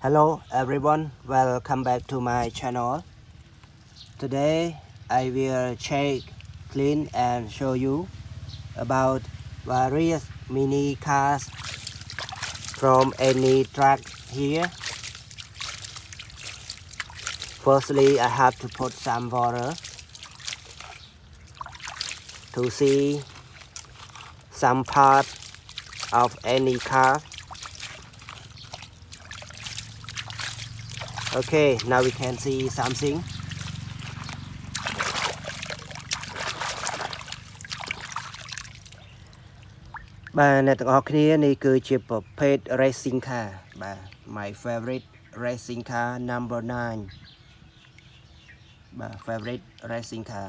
Hello everyone, welcome back to my channel. Today I will check, clean and show you about various mini cars from any truck here. Firstly, I have to put some water to see some part of any car. Okay, now we can see something. បាទអ្នកទាំងអស់គ្នានេះគឺជាប្រភេទ racing car បាទ my favorite racing car number 9 បាទ favorite racing car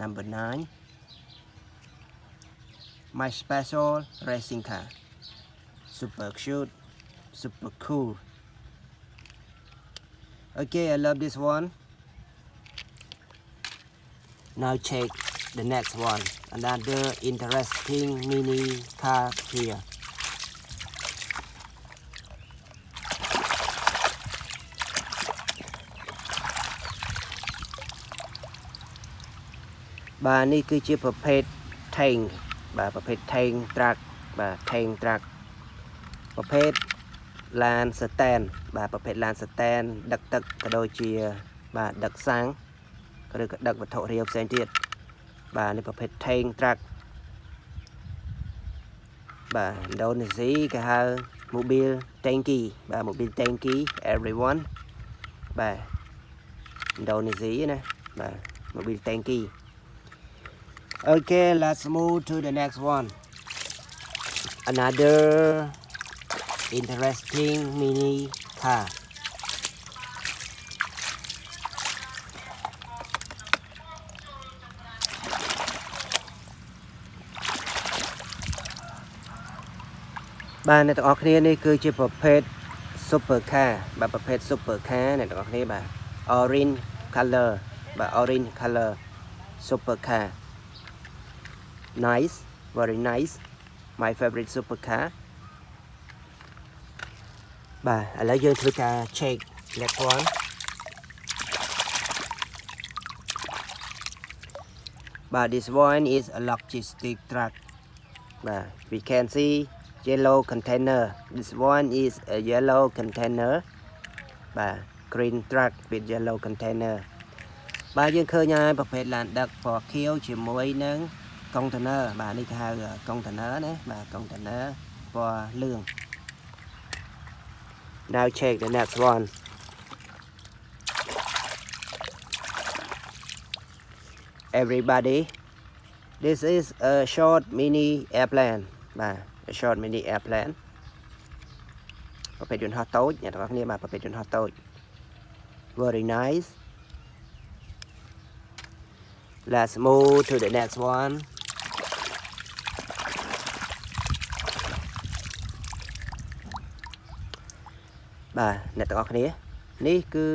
number 9 my special racing car super cute, super cool. Okay, I love this one. Now check the next one, another interesting mini car here. Bà này cứ chiaประเภท tank bàประเภท tank truck bà tank truck ประเภท lan stand bàประเภท lan stand ដឹកទឹកក៏ដូចជាបាទដឹកសាំងឬក៏ដឹកវត្ថុរាវផ្សេងទៀតបាទនេះប្រភេទ tank truck បាទឥណ្ឌូនេស៊ីគេហៅ Mobil tanky បាទ Mobil tanky everyone បាទឥណ្ឌូនេស៊ីណាបាទ Mobil tanky. Okay, let's move to the next one. Another interesting mini car. Bà này tất cảគ្នានេះគឺជាប្រភេទ super car បាទប្រភេទ super car អ្នកទាំងអស់គ្នាបាទ orange color បាទ orange color super car nice, very nice, my favorite super car. បាទឥឡូវយើងធ្វើការ check next one. But this one is a logistic truck. But we can see yellow container. This one is a yellow container. But green truck with yellow container. បាទយើងឃើញហើយប្រភេទឡានដឹកពណ៌ខៀវជាមួយនឹង container បាទនេះគេហៅ container ណាបាទ container ពណ៌លឿង Now check the next one. Everybody, this is a short mini airplane បាទ a short mini airplane ប្រភេទយន្តហោះតូចអ្នកទាំងអស់គ្នាបាទប្រភេទយន្តហោះតូច very nice. Let's move to the next one. Bàអ្នកទាំងអស់គ្នានេះគឺ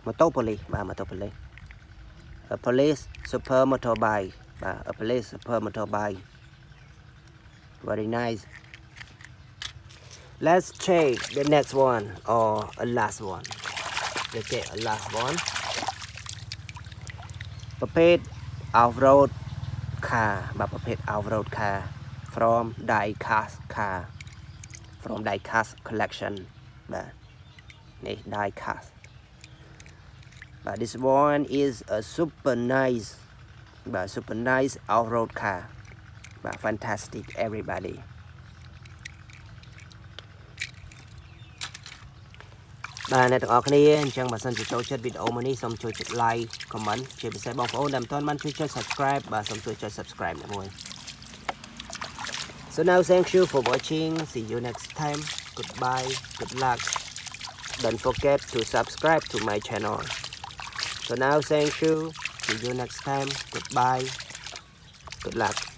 motor police បាទ motor police a police super motorbike បាទ a police super motorbike very nice. Let's check the next one or a last one. Okay, a last one. ប្រភេទ off-road car បាទប្រភេទ off-road car from die-cast car from die-cast collection បាទនេះ die-cast but this one is a super nice បាទ super nice off-road car បាទ fantastic everybody. បាទអ្នកទាំងអស់គ្នាអញ្ចឹងបើសិនជាចូលចិត្តវីដេអូមួយនេះសូមជួយចុច like comment ជាពិសេសបងប្អូនដែលមិនទាន់បានជួយចុច subscribe បាទសូមជួយចុច subscribe មួយ So now thank you for watching. See you next time. Goodbye. Good luck. Don't forget to subscribe to my channel. So now thank you. See you next time. Goodbye. Good luck.